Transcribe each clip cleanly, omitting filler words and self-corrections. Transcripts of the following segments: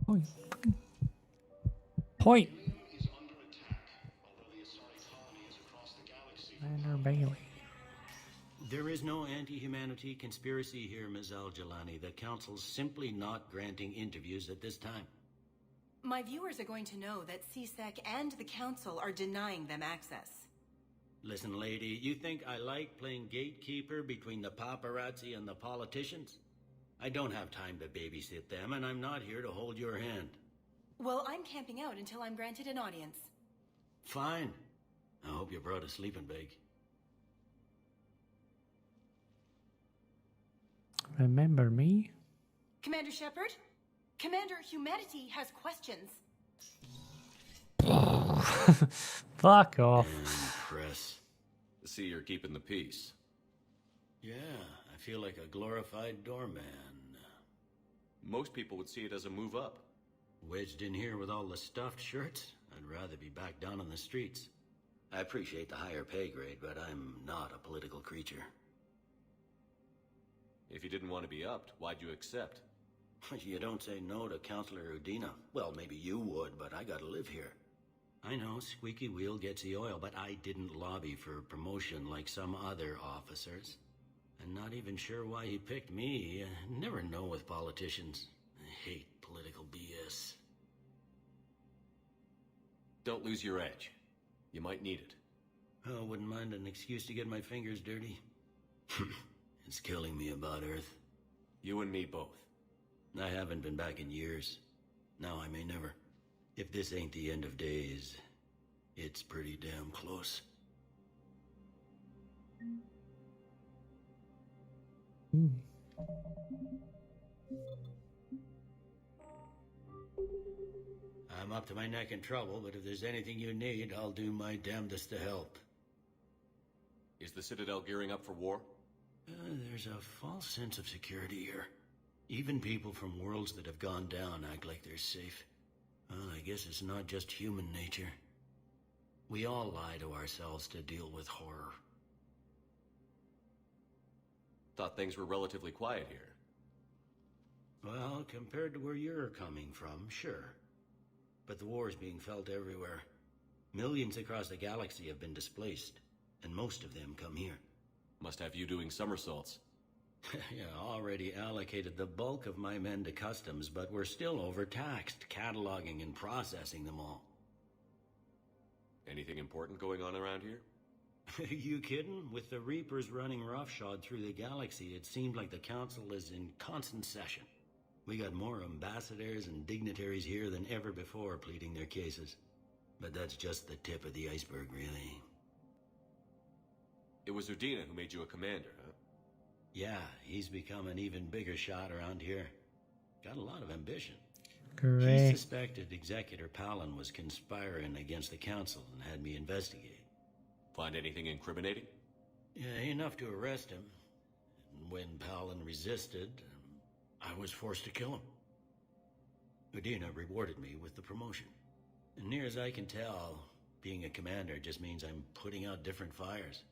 Oi. Point. Commander Bailey. There is no anti-humanity conspiracy here, Ms. Al-Jalani. The Council's simply not granting interviews at this time. My viewers are going to know that CSEC and the Council are denying them access. Listen, lady, you think I like playing gatekeeper between the paparazzi and the politicians? I don't have time to babysit them, and I'm not here to hold your hand. Well, I'm camping out until I'm granted an audience. Fine. I hope you brought a sleeping bag. Remember me? Commander Shepard? Commander, humanity has questions. Fuck off. Press. See, you're keeping the peace. Yeah, I feel like a glorified doorman. Most people would see it as a move up. Wedged in here with all the stuffed shirts? I'd rather be back down on the streets. I appreciate the higher pay grade, but I'm not a political creature. If you didn't want to be upped, why'd you accept? You don't say no to Counselor Udina. Well, maybe you would, but I gotta live here. I know, squeaky wheel gets the oil, but I didn't lobby for promotion like some other officers. I'm not even sure why he picked me. Never know with politicians. I hate political BS. Don't lose your edge. You might need it. Oh, wouldn't mind an excuse to get my fingers dirty. It's killing me about Earth. You and me both. I haven't been back in years. Now I may never. If this ain't the end of days, it's pretty damn close. I'm up to my neck in trouble, but if there's anything you need, I'll do my damnedest to help. Is the Citadel gearing up for war? There's a false sense of security here. Even people from worlds that have gone down act like they're safe. Well, I guess it's not just human nature. We all lie to ourselves to deal with horror. Thought things were relatively quiet here. Well, compared to where you're coming from, sure. But the war's being felt everywhere. Millions across the galaxy have been displaced, and most of them come here. Must have you doing somersaults. Yeah, already allocated the bulk of my men to customs, but we're still overtaxed, cataloging and processing them all. Anything important going on around here? You kidding? With the Reapers running roughshod through the galaxy, it seemed like the Council is in constant session. We got more ambassadors and dignitaries here than ever before pleading their cases. But that's just the tip of the iceberg, really. It was Udina who made you a commander, huh? Yeah, he's become an even bigger shot around here. Got a lot of ambition. Great. He suspected Executor Palin was conspiring against the Council and had me investigate. Find anything incriminating? Yeah, enough to arrest him. And when Palin resisted, I was forced to kill him. Udina rewarded me with the promotion. And near as I can tell, being a commander just means I'm putting out different fires.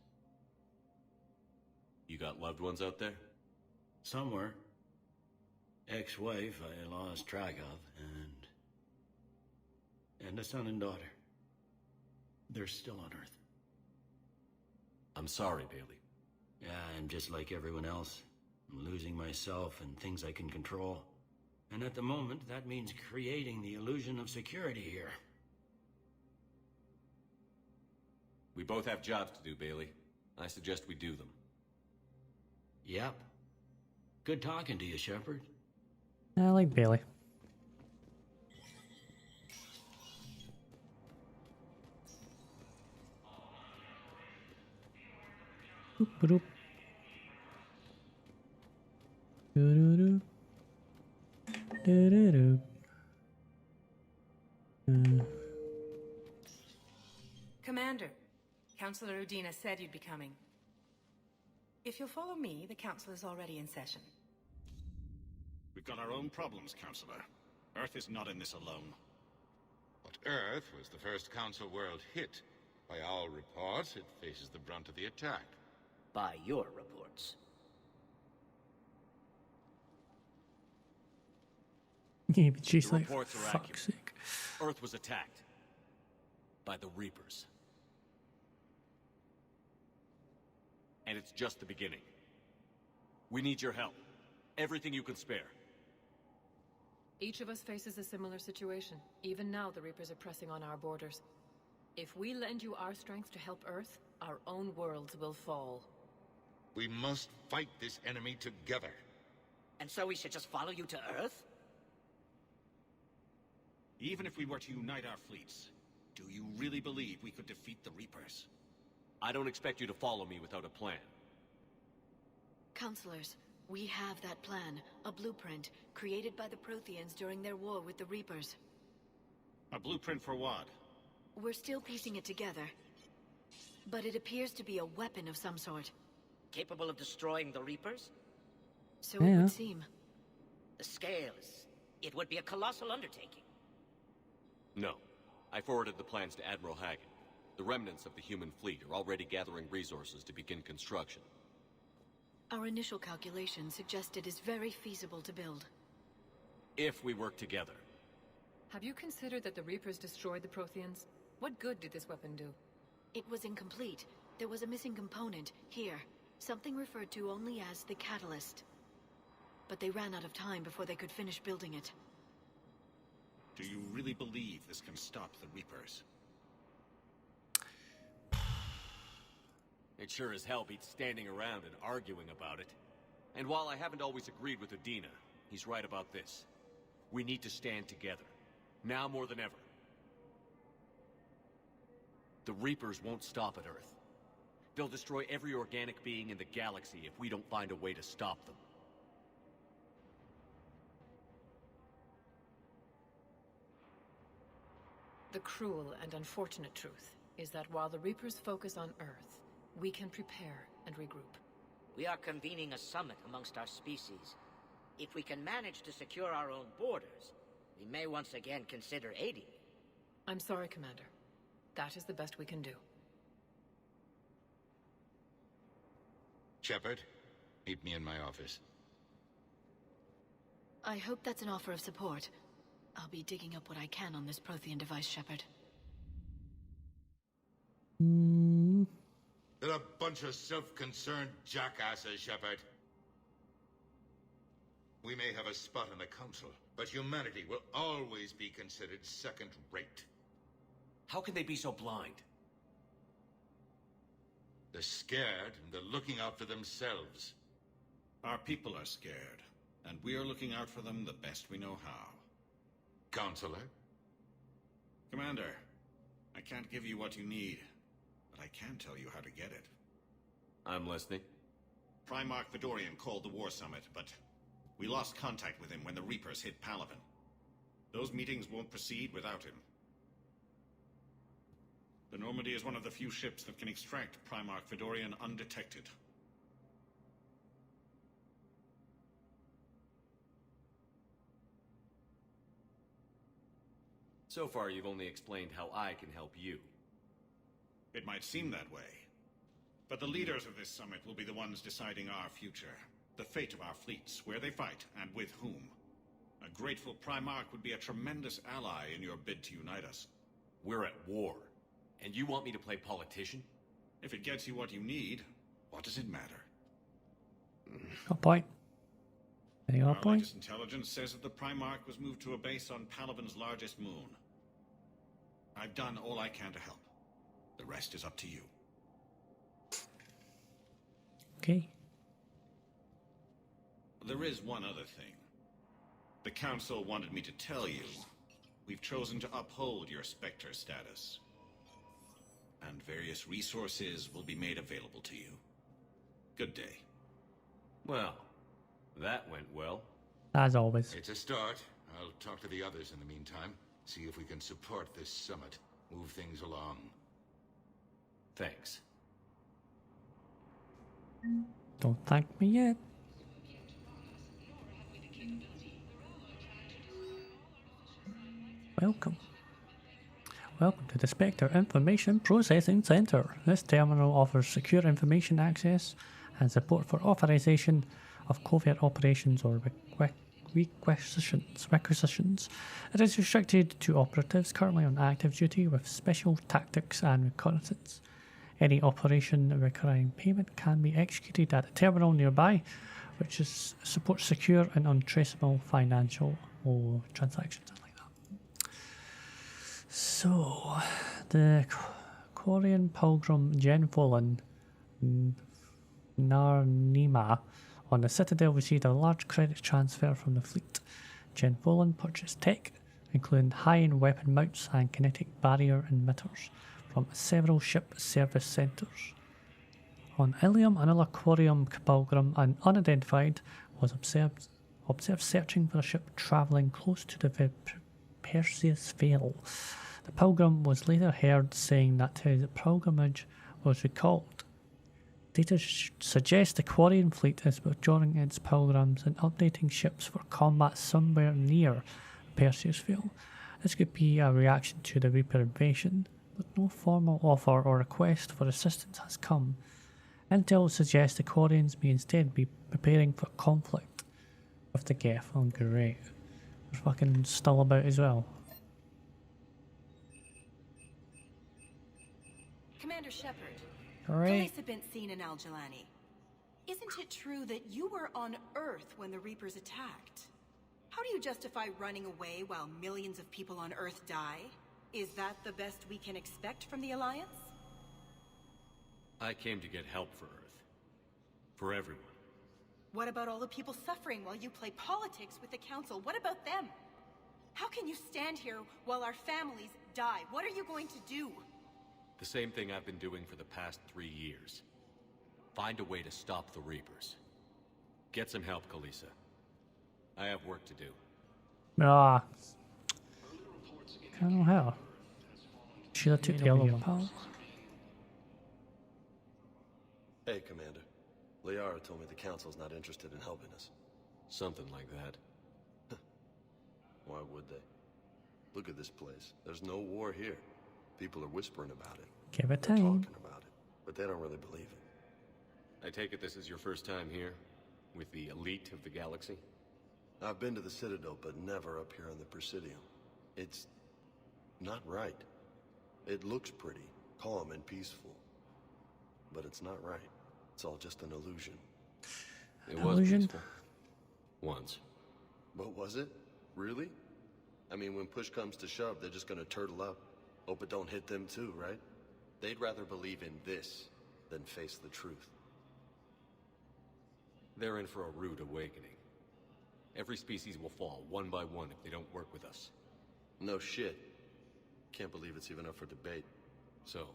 You got loved ones out there? Somewhere. Ex-wife I lost track of, and a son and daughter. They're still on Earth. I'm sorry, Bailey. Yeah, I'm just like everyone else. I'm losing myself and things I can control. And at the moment, that means creating the illusion of security here. We both have jobs to do, Bailey. I suggest we do them. Yep. Good talking to you, Shepard. I like Bailey. Boop, boop. Doo-doo-doo. Doo-doo-doo. Commander, Councillor Udina said you'd be coming. If you'll follow me, the Council is already in session. We've got our own problems, Counselor. Earth is not in this alone. But Earth was the first Council world hit. By all reports, it faces the brunt of the attack. By your reports. Yeah, but she's The like, for reports are fuck's accurate. sake. Earth was attacked by the Reapers. And it's just the beginning. We need your help. Everything you can spare. Each of us faces a similar situation. Even now, the Reapers are pressing on our borders. If we lend you our strength to help Earth, our own worlds will fall. We must fight this enemy together. And so we should just follow you to Earth? Even if we were to unite our fleets, do you really believe we could defeat the Reapers? I don't expect you to follow me without a plan. Counselors, we have that plan, a blueprint, created by the Protheans during their war with the Reapers. A blueprint for what? We're still piecing it together. But it appears to be a weapon of some sort. Capable of destroying the Reapers? So it Yeah. would seem. The scales. It would be a colossal undertaking. No. I forwarded the plans to Admiral Hagen. The remnants of the human fleet are already gathering resources to begin construction. Our initial calculations suggest it is very feasible to build. If we work together. Have you considered that the Reapers destroyed the Protheans? What good did this weapon do? It was incomplete. There was a missing component, here. Something referred to only as the catalyst. But they ran out of time before they could finish building it. Do you really believe this can stop the Reapers? It sure as hell beats standing around and arguing about it. And while I haven't always agreed with Udina, he's right about this. We need to stand together. Now more than ever. The Reapers won't stop at Earth. They'll destroy every organic being in the galaxy if we don't find a way to stop them. The cruel and unfortunate truth is that while the Reapers focus on Earth, we can prepare and regroup. We are convening a summit amongst our species. If we can manage to secure our own borders, we may once again consider aiding you. I'm sorry, Commander. That is the best we can do. Shepard, meet me in my office. I hope that's an offer of support. I'll be digging up what I can on this Prothean device, Shepard. They're a bunch of self-concerned jackasses, Shepard. We may have a spot in the Council, but humanity will always be considered second-rate. How can they be so blind? They're scared, and they're looking out for themselves. Our people are scared, and we are looking out for them the best we know how. Counselor? Commander, I can't give you what you need, but I can tell you how to get it. I'm listening. Primarch Fedorian called the War Summit, but we lost contact with him when the Reapers hit Palaven. Those meetings won't proceed without him. The Normandy is one of the few ships that can extract Primarch Fedorian undetected. So far, you've only explained how I can help you. It might seem that way. But the leaders of this summit will be the ones deciding our future. The fate of our fleets, where they fight, and with whom. A grateful Primarch would be a tremendous ally in your bid to unite us. We're at war. And you want me to play politician? If it gets you what you need, what does it matter? Got a point. Any got a Our point? latest intelligence says that the Primarch was moved to a base on Palaven's largest moon. I've done all I can to help. The rest is up to you. Okay. There is one other thing. The Council wanted me to tell you. We've chosen to uphold your Spectre status. And various resources will be made available to you. Good day. Well, that went well. As always. It's a start. I'll talk to the others in the meantime. See if we can support this summit. Move things along. Thanks. Don't thank me yet. Welcome. Welcome to the Spectre Information Processing Center. This terminal offers secure information access and support for authorization of covert operations or requisitions. It is restricted to operatives currently on active duty with special tactics and reconnaissance. Any operation requiring payment can be executed at a terminal nearby, which supports secure and untraceable financial transactions and like that. So, the Korean pilgrim Jen Volan Narnima on the Citadel received a large credit transfer from the fleet. Jen Volan purchased tech, including high-end weapon mounts and kinetic barrier emitters, from several ship service centres. On Ilium, another Quarium pilgrim, unidentified, was observed searching for a ship travelling close to the Perseus Vale. The pilgrim was later heard saying that his pilgrimage was recalled. Data suggests the Quarian fleet is withdrawing its pilgrims and updating ships for combat somewhere near Perseus Vale. This could be a reaction to the Reaper invasion, but no formal offer or request for assistance has come. Intel suggests the Quarians may instead be preparing for conflict with the Geth. Oh great. They're fucking still about as well. Commander Shepard. Great. Talisa been seen in Al-Jalani. Isn't it true that you were on Earth when the Reapers attacked? How do you justify running away while millions of people on Earth die? Is that the best we can expect from the Alliance? I came to get help for Earth. For everyone. What about all the people suffering while you play politics with the Council? What about them? How can you stand here while our families die? What are you going to do? The same thing I've been doing for the past 3 years. Find a way to stop the Reapers. Get some help, Kalisa. I have work to do. Ah. Kind of hell. Should have took the other one. Hey, Commander. Liara told me the Council's not interested in helping us. Something like that. Why would they? Look at this place. There's no war here. People are whispering about it. Give it They're time. talking about it, but they don't really believe it. I take it this is your first time here? With the elite of the galaxy? I've been to the Citadel, but never up here on the Presidium. It's not right. It looks pretty, calm and peaceful. But it's not right. It's all just an illusion. It was peaceful. Once. But was it? Really? I mean, when push comes to shove, they're just gonna turtle up. Hope it don't hit them too, right? They'd rather believe in this than face the truth. They're in for a rude awakening. Every species will fall, one by one, if they don't work with us. No shit. Can't believe it's even up for debate. So,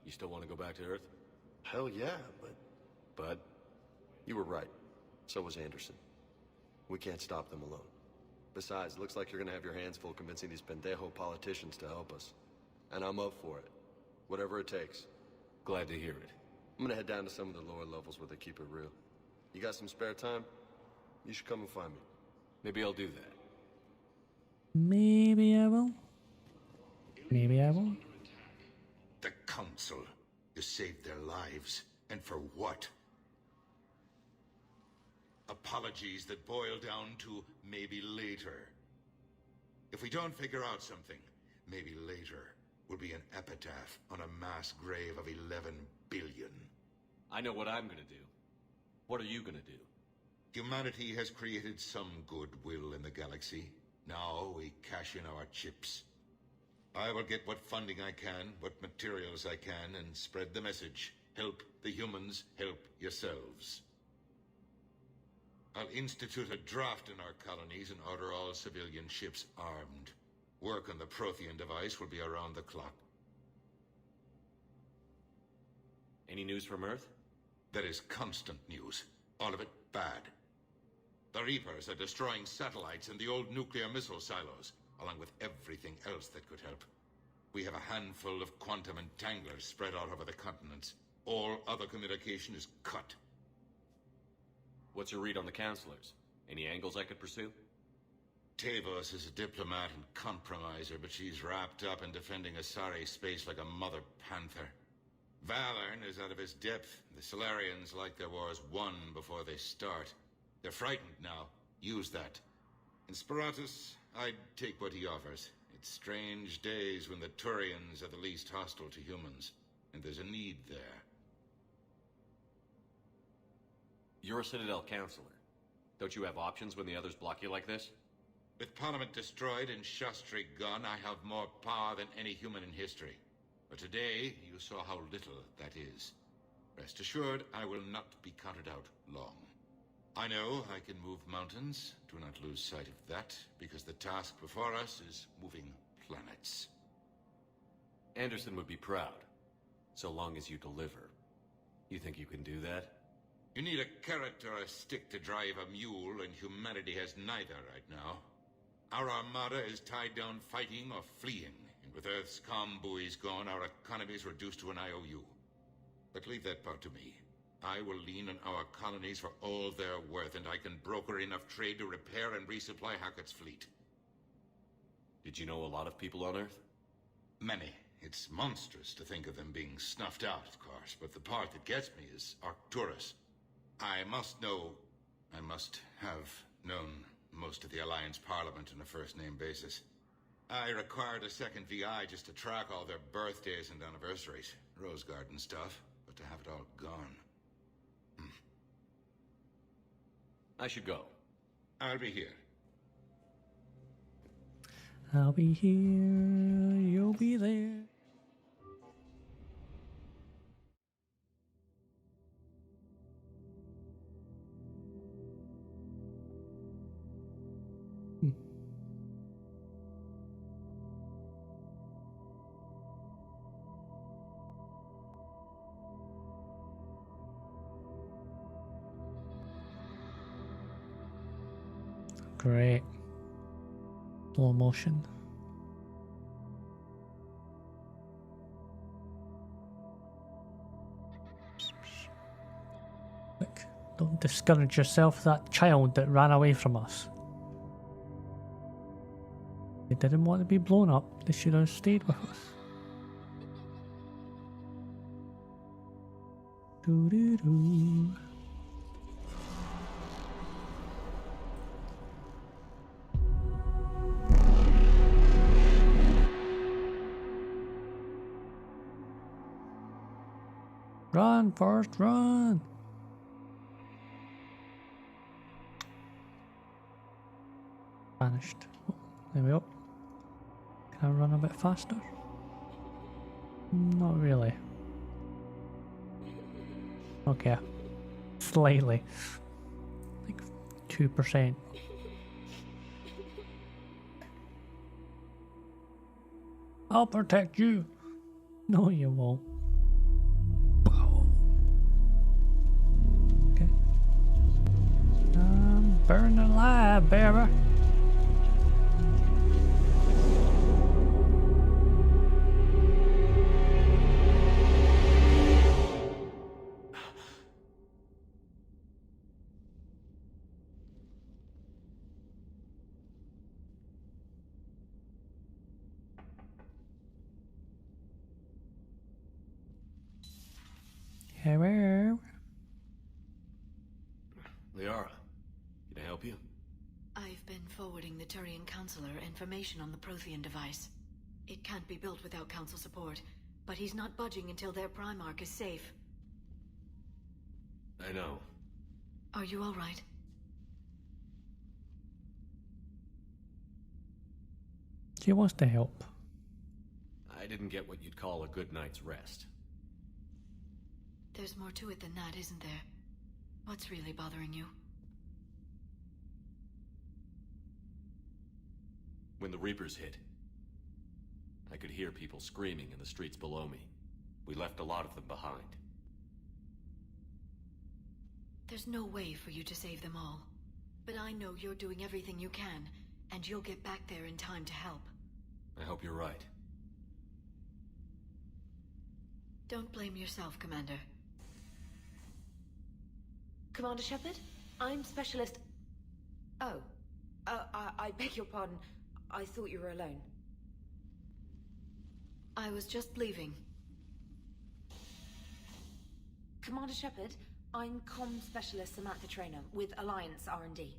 you still want to go back to Earth? Hell yeah, but... But? You were right. So was Anderson. We can't stop them alone. Besides, looks like you're gonna have your hands full convincing these pendejo politicians to help us. And I'm up for it. Whatever it takes. Glad to hear it. I'm gonna head down to some of the lower levels where they keep it real. You got some spare time? You should come and find me. Maybe I'll do that. Maybe I will. Maybe I won't. The Council. You saved their lives. And for what? Apologies that boil down to maybe later. If we don't figure out something, maybe later will be an epitaph on a mass grave of 11 billion. I know what I'm gonna do. What are you gonna do? Humanity has created some goodwill in the galaxy. Now we cash in our chips. I will get what funding I can, what materials I can, and spread the message. Help the humans, help yourselves. I'll institute a draft in our colonies and order all civilian ships armed. Work on the Prothean device will be around the clock. Any news from Earth? There is constant news. All of it bad. The Reapers are destroying satellites and the old nuclear missile silos, along with everything else that could help. We have a handful of quantum entanglers spread out over the continents. All other communication is cut. What's your read on the counselors? Any angles I could pursue? Tavos is a diplomat and compromiser, but she's wrapped up in defending Asari space like a mother panther. Valorn is out of his depth. The Solarians like their wars won before they start. They're frightened now. use that. In Sparatus, I'd take what he offers. It's strange days when the Turians are the least hostile to humans, and there's a need there. You're a Citadel counselor. Don't you have options when the others block you like this? With Parliament destroyed and Shastri gone, I have more power than any human in history. But today, you saw how little that is. Rest assured, I will not be counted out long. I know I can move mountains. Do not lose sight of that, because the task before us is moving planets. Anderson would be proud, so long as you deliver. You think you can do that? You need a carrot or a stick to drive a mule, and humanity has neither right now. Our armada is tied down fighting or fleeing, and with Earth's comm buoys gone, our economy is reduced to an IOU. But leave that part to me. I will lean on our colonies for all they're worth, and I can broker enough trade to repair and resupply Hackett's fleet. Did you know a lot of people on Earth? Many. It's monstrous to think of them being snuffed out, of course, but the part that gets me is Arcturus. I must have known most of the Alliance Parliament on a first-name basis. I required a second VI just to track all their birthdays and anniversaries, Rose Garden stuff, but to have it all gone. I should go. I'll be here. I'll be here, you'll be there. Great. Slow motion. Look, don't discourage yourself, that child that ran away from us. They didn't want to be blown up, they should have stayed with us. Doo-doo-doo. Run, Forrest, run! Vanished. Oh, there we go. Can I run a bit faster? Not really. Okay. Slightly. Like 2%. I'll protect you! No, you won't. Burn alive, baby. Hello. Liara, can I help you? I've been forwarding the Turian Counselor information on the Prothean device. It can't be built without Council support, but he's not budging until their Primarch is safe. I know. Are you all right? She wants to help. I didn't get what you'd call a good night's rest. There's more to it than that, isn't there? What's really bothering you? When the Reapers hit, I could hear people screaming in the streets below me. We left a lot of them behind. There's no way for you to save them all. But I know you're doing everything you can, and you'll get back there in time to help. I hope you're right. Don't blame yourself, Commander. Commander Shepard? I'm Specialist... Oh. I beg your pardon. I thought you were alone. I was just leaving. Commander Shepard, I'm Comm Specialist Samantha Traynor with Alliance R&D.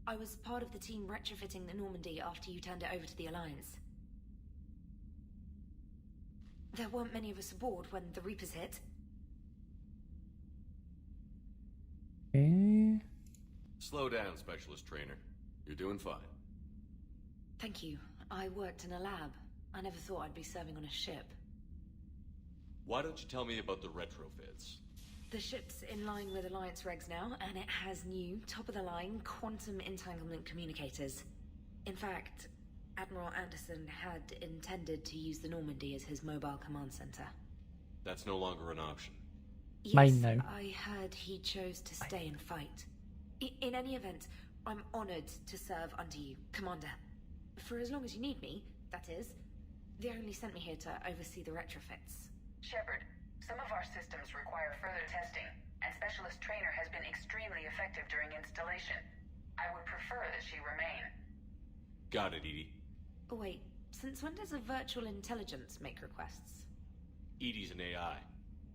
I was part of the team retrofitting the Normandy after you turned it over to the Alliance. There weren't many of us aboard when the Reapers hit. Okay. Slow down, Specialist Trainer. You're doing fine. Thank you. I worked in a lab. I never thought I'd be serving on a ship. Why don't you tell me about the retrofits? The ship's in line with Alliance regs now, and it has new, top-of-the-line, quantum entanglement communicators. In fact, Admiral Anderson had intended to use the Normandy as his mobile command center. That's no longer an option. Yes, Mine now. I heard he chose to stay and fight. In any event, I'm honored to serve under you, Commander. For as long as you need me, that is. They only sent me here to oversee the retrofits. Shepard, some of our systems require further testing, and Specialist Trainer has been extremely effective during installation. I would prefer that she remain. Got it, EDI. Oh, wait, since when does a virtual intelligence make requests? EDI's an AI.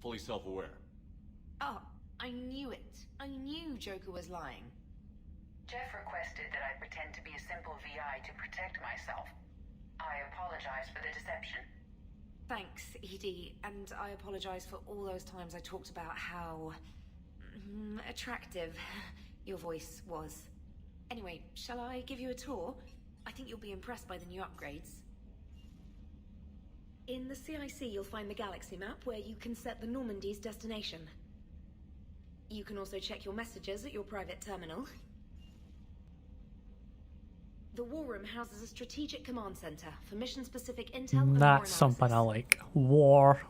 Fully self-aware. Oh, I knew it. I knew Joker was lying. Jeff requested that I pretend to be a simple VI to protect myself. I apologize for the deception. Thanks, EDI, and I apologize for all those times I talked about how attractive your voice was. Anyway, shall I give you a tour? I think you'll be impressed by the new upgrades. In the CIC, you'll find the galaxy map where you can set the Normandy's destination. You can also check your messages at your private terminal. The War Room houses a strategic command center for mission-specific intel and war That's something I analysis. like. War.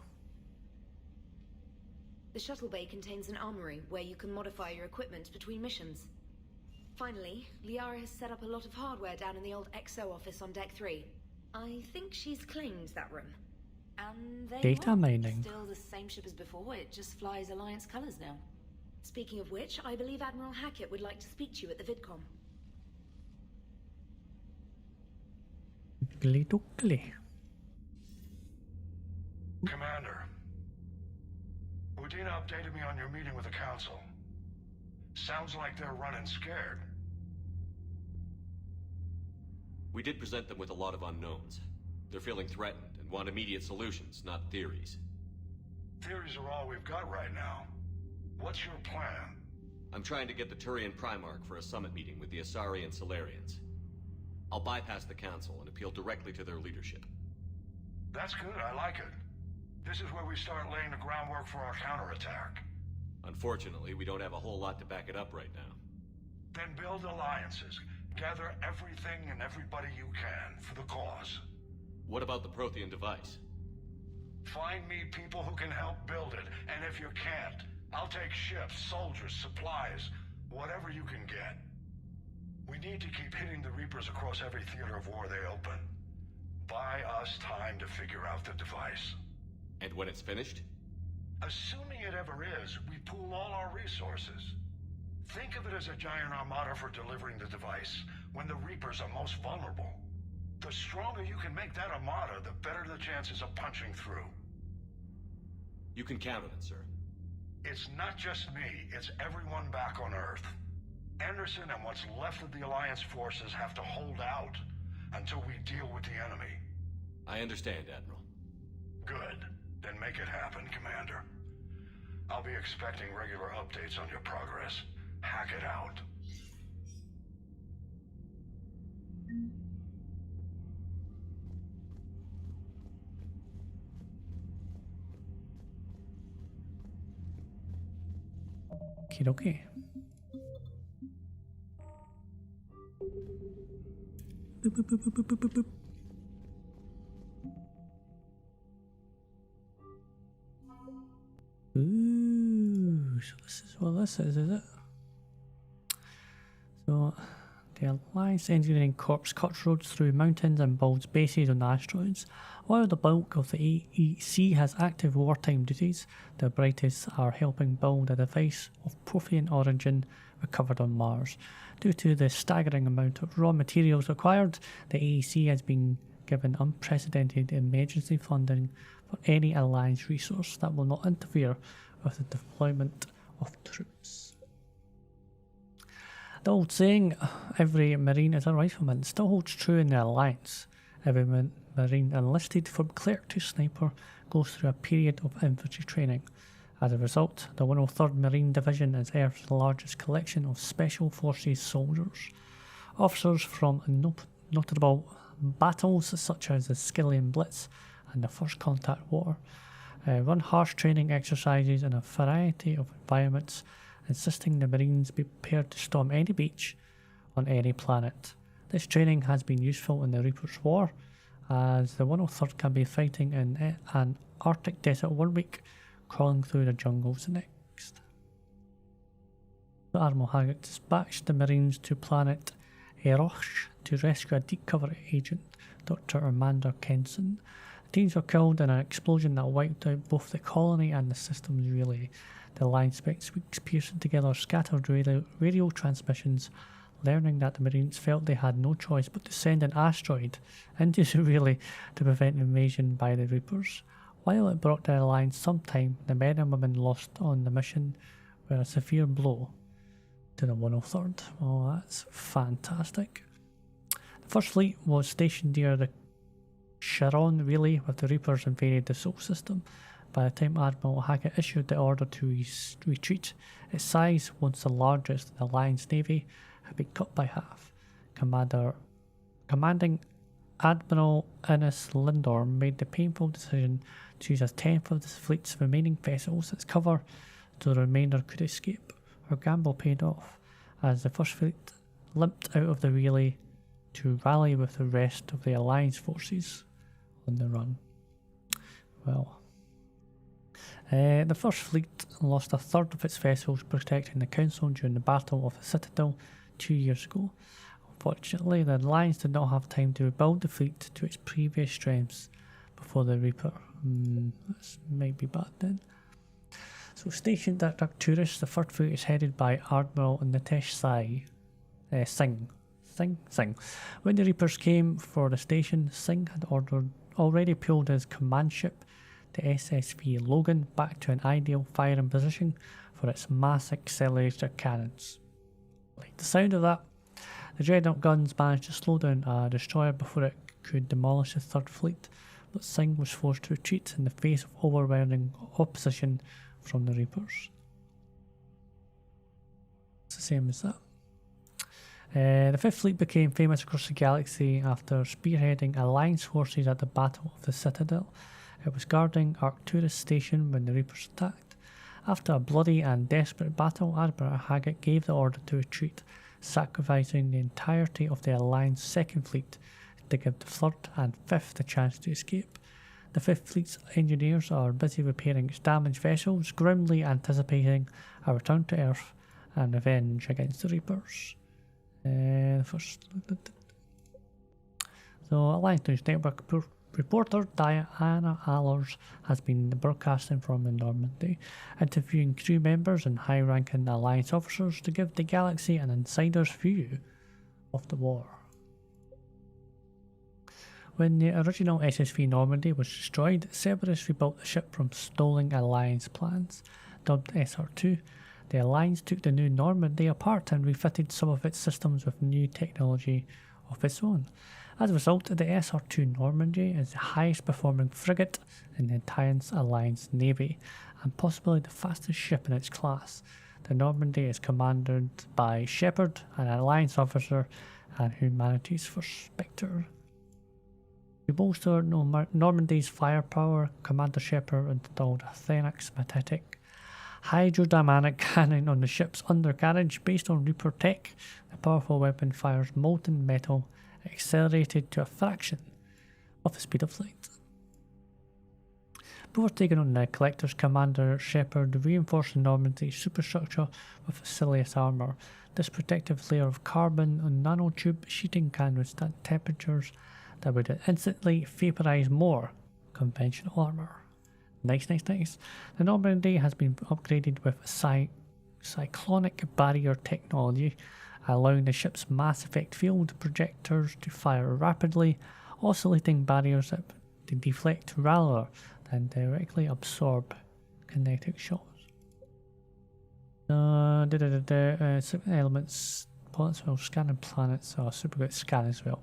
The shuttle bay contains an armory where you can modify your equipment between missions. Finally, Liara has set up a lot of hardware down in the old XO office on Deck 3. I think she's claimed that room. And there you Data are. mining. Still the same ship as before, it just flies Alliance colors now. Speaking of which, I believe Admiral Hackett would like to speak to you at the VidCom. Oogly doogly. Commander, Udina updated me on your meeting with the Council. Sounds like they're running scared. We did present them with a lot of unknowns. They're feeling threatened and want immediate solutions, not theories. Theories are all we've got right now. What's your plan? I'm trying to get the Turian Primarch for a summit meeting with the Asari and Solarians. I'll bypass the Council and appeal directly to their leadership. That's good, I like it. This is where we start laying the groundwork for our counterattack. Unfortunately, we don't have a whole lot to back it up right now. Then build alliances. Gather everything and everybody you can for the cause. What about the Prothean device? Find me people who can help build it, and if you can't, I'll take ships, soldiers, supplies, whatever you can get. We need to keep hitting the Reapers across every theater of war they open. Buy us time to figure out the device. And when it's finished? Assuming it ever is, we pool all our resources. Think of it as a giant armada for delivering the device when the Reapers are most vulnerable. The stronger you can make that armada, the better the chances of punching through. You can count on it, sir. It's not just me, it's everyone back on Earth. Anderson and what's left of the Alliance forces have to hold out until we deal with the enemy. I understand, Admiral. Good. Then make it happen, Commander. I'll be expecting regular updates on your progress. Hack it out. Okie dokie. Boop, boop, boop, boop, boop, boop, boop. Ooh, so this is what this is it? So, the Alliance Engineering Corps cuts roads through mountains and builds bases on asteroids. While the bulk of the AEC has active wartime duties, the brightest are helping build a device of Prothean origin recovered on Mars. Due to the staggering amount of raw materials required, the AEC has been given unprecedented emergency funding for any Alliance resource that will not interfere with the deployment of troops. The old saying, every Marine is a rifleman, still holds true in the Alliance. Every Marine enlisted from clerk to sniper goes through a period of infantry training. As a result, the 103rd Marine Division is Earth's largest collection of Special Forces soldiers. Officers from notable battles such as the Skillian Blitz and the First Contact War run harsh training exercises in a variety of environments, insisting the Marines be prepared to storm any beach on any planet. This training has been useful in the Reaper's War, as the 103rd can be fighting in an Arctic desert 1 week, crawling through the jungles the next. Admiral Haggett dispatched the Marines to planet Erosh to rescue a deep cover agent, Dr. Amanda Kenson. Teams were killed in an explosion that wiped out both the colony and the system's relay. The line spent weeks piecing together scattered radio transmissions, learning that the Marines felt they had no choice but to send an asteroid into the relay to prevent invasion by the Reapers. While it brought the Alliance some time, the men and women lost on the mission were a severe blow to the 103rd. Oh, that's fantastic. The First Fleet was stationed near the Charon relay with the Reapers invaded the Sol system. By the time Admiral Hackett issued the order to retreat, its size, once the largest in the Alliance Navy, had been cut by half. Commanding Admiral Innes Lindorm made the painful decision to use a tenth of the fleet's remaining vessels as cover so the remainder could escape. Her gamble paid off, as the First Fleet limped out of the relay to rally with the rest of the Alliance forces on the run. Well, the First Fleet lost a third of its vessels protecting the Council during the Battle of the Citadel 2 years ago. Unfortunately, the Alliance did not have time to rebuild the fleet to its previous strengths before the Reaper. This might be bad then. So, stationed at Arcturus, the First Fleet is headed by Admiral Nitesh Singh. When the Reapers came for the station, Singh had already pulled his command ship, the SSV Logan, back to an ideal firing position for its mass accelerator cannons. Like the sound of that, the dreadnought guns managed to slow down a destroyer before it could demolish the Third Fleet, but Singh was forced to retreat in the face of overwhelming opposition from the Reapers. It's the same as that. The Fifth Fleet became famous across the galaxy after spearheading Alliance forces at the Battle of the Citadel. It was guarding Arcturus Station when the Reapers attacked. After a bloody and desperate battle, Admiral Haggett gave the order to retreat, sacrificing the entirety of the Alliance Second Fleet to give the Third and Fifth the chance to escape. The Fifth Fleet's engineers are busy repairing its damaged vessels, grimly anticipating a return to Earth and revenge against the Reapers. So, Alliance News Network reporter Diana Allers has been broadcasting from the Normandy, interviewing crew members and high-ranking Alliance officers to give the galaxy an insider's view of the war. When the original SSV Normandy was destroyed, Cerberus rebuilt the ship from stolen Alliance plans. Dubbed SR-2, the Alliance took the new Normandy apart and refitted some of its systems with new technology of its own. As a result, the SR-2 Normandy is the highest performing frigate in the entire Alliance Navy, and possibly the fastest ship in its class. The Normandy is commanded by Shepard, an Alliance officer, and Humanities First Spectre. To bolster Normandy's firepower, Commander Shepard installed a Thenix magnetic hydrodynamic cannon on the ship's undercarriage. Based on Reaper tech, the powerful weapon fires molten metal accelerated to a fraction of the speed of light. Before taking on the Collectors, Commander Shepard reinforced Normandy's superstructure with Silius armour. This protective layer of carbon and nanotube sheeting can withstand temperatures that would instantly vaporise more conventional armour. Nice. The Normandy has been upgraded with cyclonic barrier technology, allowing the ship's mass effect field projectors to fire rapidly, oscillating barriers that deflect rather than directly absorb kinetic shots. Elements bullets while scanning planets. Oh, super good scan as well.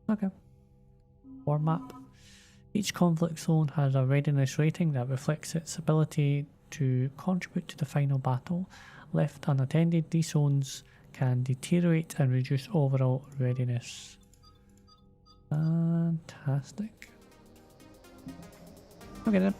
Okay. War map. Each conflict zone has a readiness rating that reflects its ability to contribute to the final battle. Left unattended, these zones can deteriorate and reduce overall readiness. Fantastic. Okay then.